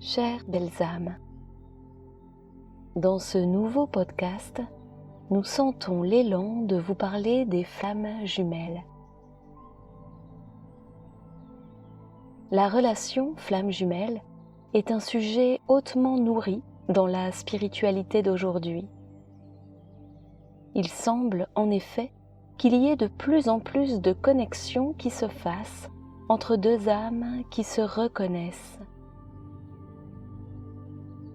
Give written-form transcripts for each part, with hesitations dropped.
Chères belles âmes, dans ce nouveau podcast, nous sentons l'élan de vous parler des flammes jumelles. La relation flamme jumelle est un sujet hautement nourri dans la spiritualité d'aujourd'hui. Il semble en effet qu'il y ait de plus en plus de connexions qui se fassent entre deux âmes qui se reconnaissent,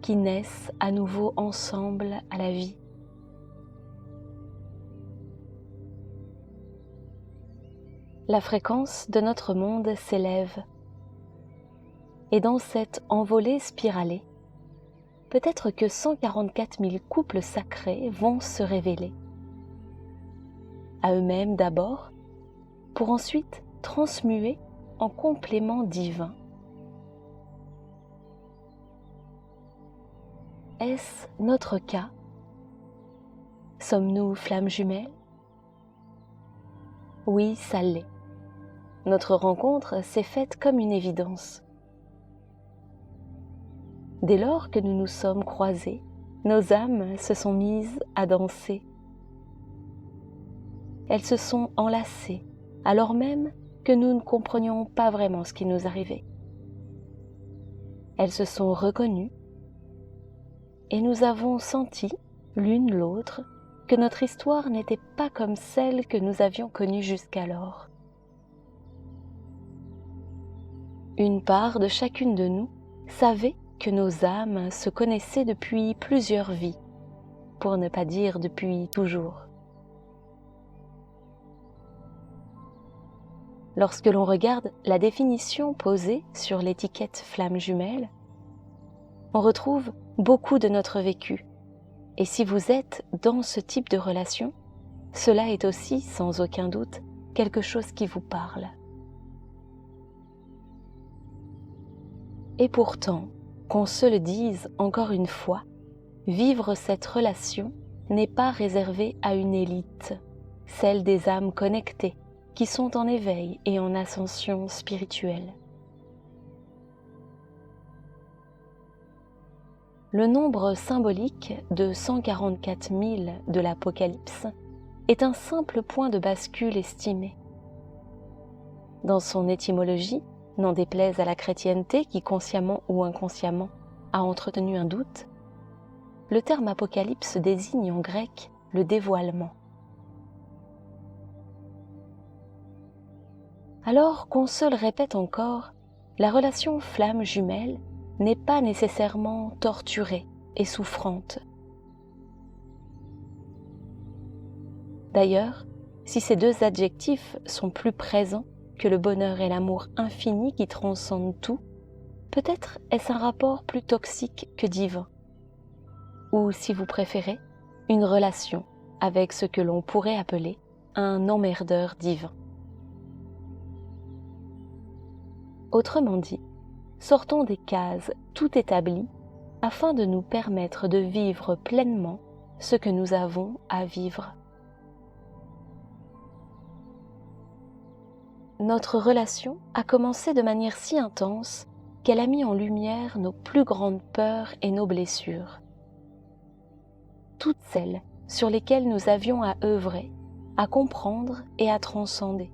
qui naissent à nouveau ensemble à la vie. La fréquence de notre monde s'élève, et dans cette envolée spiralée, peut-être que 144 000 couples sacrés vont se révéler, à eux-mêmes d'abord, pour ensuite transmuer en complément divin. Est-ce notre cas? Sommes-nous flammes jumelles? Oui, ça l'est. Notre rencontre s'est faite comme une évidence. Dès lors que nous nous sommes croisés, nos âmes se sont mises à danser. Elles se sont enlacées, alors même que nous ne comprenions pas vraiment ce qui nous arrivait. Elles se sont reconnues et nous avons senti, l'une l'autre, que notre histoire n'était pas comme celle que nous avions connue jusqu'alors. Une part de chacune de nous savait que nos âmes se connaissaient depuis plusieurs vies, pour ne pas dire depuis toujours. Lorsque l'on regarde la définition posée sur l'étiquette flamme jumelle, on retrouve beaucoup de notre vécu. Et si vous êtes dans ce type de relation, cela est aussi, sans aucun doute, quelque chose qui vous parle. Et pourtant, qu'on se le dise encore une fois, vivre cette relation n'est pas réservé à une élite, celle des âmes connectées, qui sont en éveil et en ascension spirituelle. Le nombre symbolique de 144 000 de l'Apocalypse est un simple point de bascule estimé. Dans son étymologie, n'en déplaise à la chrétienté qui consciemment ou inconsciemment a entretenu un doute, le terme apocalypse désigne en grec le dévoilement. Alors qu'on se le répète encore, la relation flamme jumelle n'est pas nécessairement torturée et souffrante. D'ailleurs, si ces deux adjectifs sont plus présents que le bonheur et l'amour infini qui transcendent tout, peut-être est-ce un rapport plus toxique que divin, ou si vous préférez, une relation avec ce que l'on pourrait appeler un emmerdeur divin. Autrement dit, sortons des cases tout établies afin de nous permettre de vivre pleinement ce que nous avons à vivre. Notre relation a commencé de manière si intense qu'elle a mis en lumière nos plus grandes peurs et nos blessures. Toutes celles sur lesquelles nous avions à œuvrer, à comprendre et à transcender.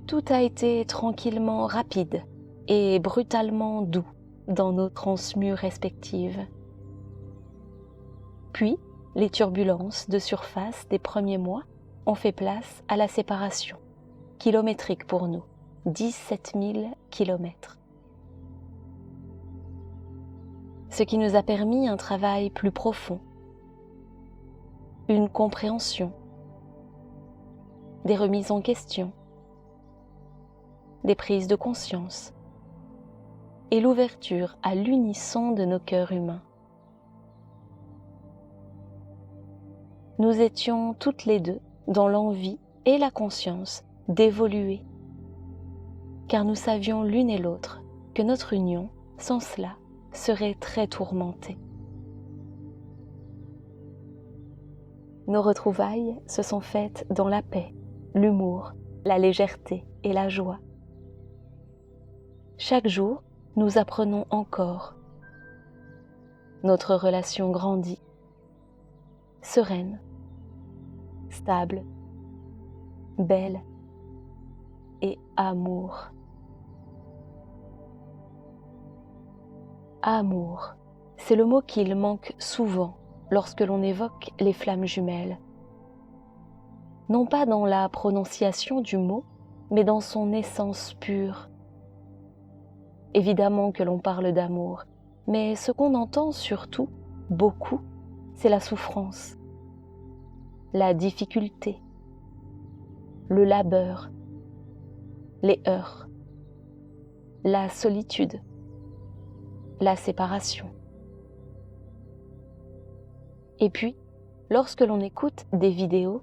Tout a été tranquillement rapide et brutalement doux dans nos transmues respectives. Puis, les turbulences de surface des premiers mois ont fait place à la séparation, kilométrique pour nous, 17 000 kilomètres. Ce qui nous a permis un travail plus profond, une compréhension, des remises en question, des prises de conscience et l'ouverture à l'unisson de nos cœurs humains. Nous étions toutes les deux dans l'envie et la conscience d'évoluer, car nous savions l'une et l'autre que notre union, sans cela, serait très tourmentée. Nos retrouvailles se sont faites dans la paix, l'humour, la légèreté et la joie. Chaque jour, nous apprenons encore. Notre relation grandit, sereine, stable, belle et amour. Amour, c'est le mot qu'il manque souvent lorsque l'on évoque les flammes jumelles. Non pas dans la prononciation du mot, mais dans son essence pure. Évidemment que l'on parle d'amour, mais ce qu'on entend surtout, beaucoup, c'est la souffrance, la difficulté, le labeur, les heurts, la solitude, la séparation. Et puis, lorsque l'on écoute des vidéos,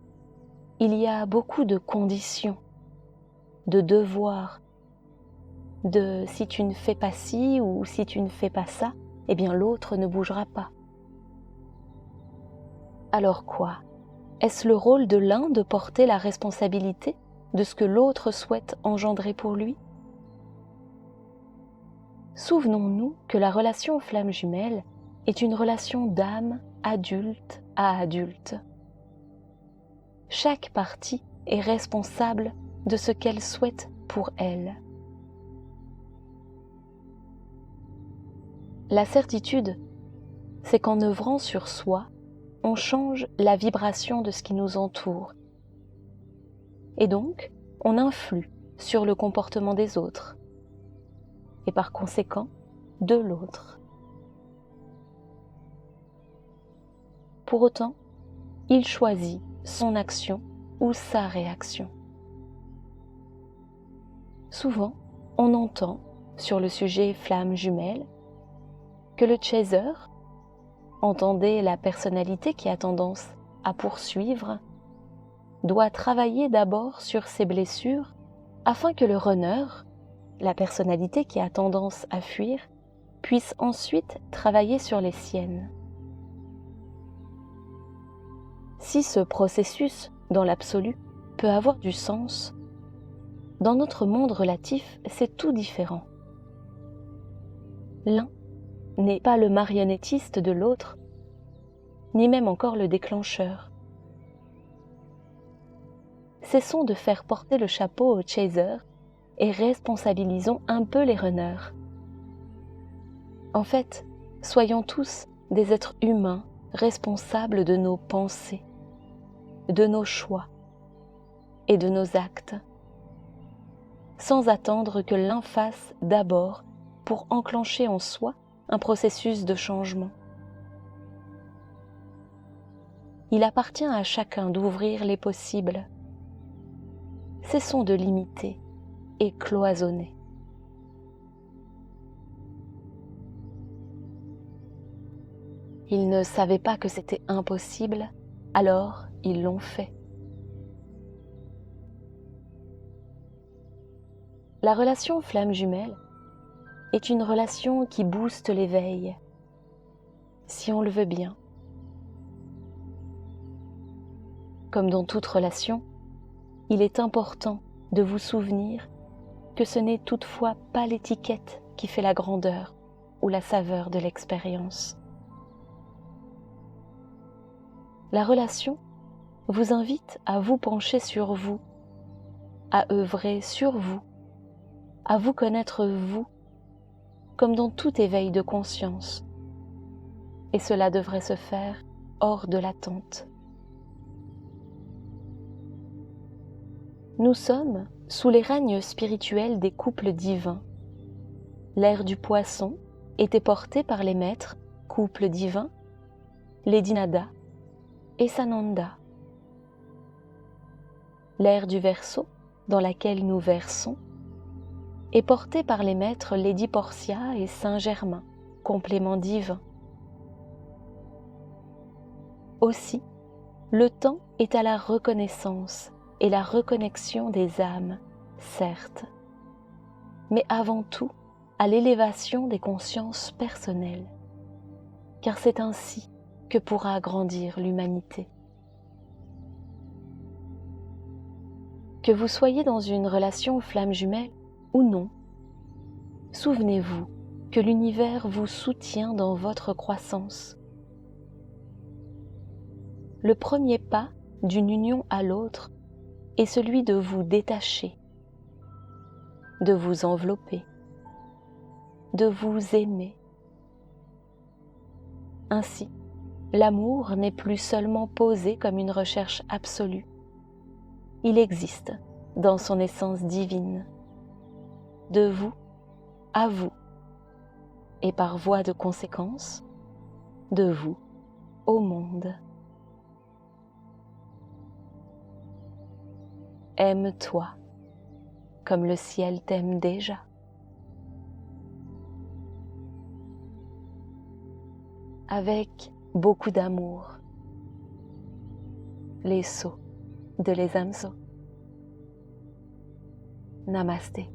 il y a beaucoup de conditions, de devoirs, de si tu ne fais pas ci ou si tu ne fais pas ça, eh bien l'autre ne bougera pas. Alors quoi? Est-ce le rôle de l'un de porter la responsabilité de ce que l'autre souhaite engendrer pour lui? Souvenons-nous que la relation flamme jumelle est une relation d'âme adulte à adulte. Chaque partie est responsable de ce qu'elle souhaite pour elle. La certitude, c'est qu'en œuvrant sur soi, on change la vibration de ce qui nous entoure. Et donc, on influe sur le comportement des autres. Et par conséquent, de l'autre. Pour autant, il choisit son action ou sa réaction. Souvent, on entend, sur le sujet flamme jumelle, que le chaser, entendez la personnalité qui a tendance à poursuivre, doit travailler d'abord sur ses blessures afin que le runner, la personnalité qui a tendance à fuir, puisse ensuite travailler sur les siennes. Si ce processus, dans l'absolu, peut avoir du sens, dans notre monde relatif, c'est tout différent. L'un n'est pas le marionnettiste de l'autre, ni même encore le déclencheur. Cessons de faire porter le chapeau aux chasers et responsabilisons un peu les runners. En fait, soyons tous des êtres humains responsables de nos pensées, de nos choix et de nos actes, sans attendre que l'un fasse d'abord pour enclencher en soi un processus de changement. Il appartient à chacun d'ouvrir les possibles. Cessons de limiter et cloisonner. Ils ne savaient pas que c'était impossible, alors ils l'ont fait. La relation flamme jumelle est une relation qui booste l'éveil, si on le veut bien. Comme dans toute relation, il est important de vous souvenir que ce n'est toutefois pas l'étiquette qui fait la grandeur ou la saveur de l'expérience. La relation vous invite à vous pencher sur vous, à œuvrer sur vous, à vous connaître vous, comme dans tout éveil de conscience. Et cela devrait se faire hors de l'attente. Nous sommes sous les règnes spirituels des couples divins. L'ère du poisson était portée par les maîtres, couples divins, Lady Nada et Sananda. L'ère du Verseau, dans laquelle nous versons, est portée par les maîtres Lady Portia et Saint Germain, complément divin. Aussi, le temps est à la reconnaissance et la reconnexion des âmes, certes, mais avant tout à l'élévation des consciences personnelles, car c'est ainsi que pourra grandir l'humanité. Que vous soyez dans une relation flamme jumelle ou non, Souvenez-vous que l'univers vous soutient dans votre croissance. Le premier pas d'une union à l'autre est celui de vous détacher, de vous envelopper, de vous aimer. Ainsi, l'amour n'est plus seulement posé comme une recherche absolue. Il existe dans son essence divine, de vous à vous, et par voie de conséquence, de vous au monde. Aime-toi comme le ciel t'aime déjà. Avec beaucoup d'amour, les Sceaux de Les Âmes Sceaux. Namasté.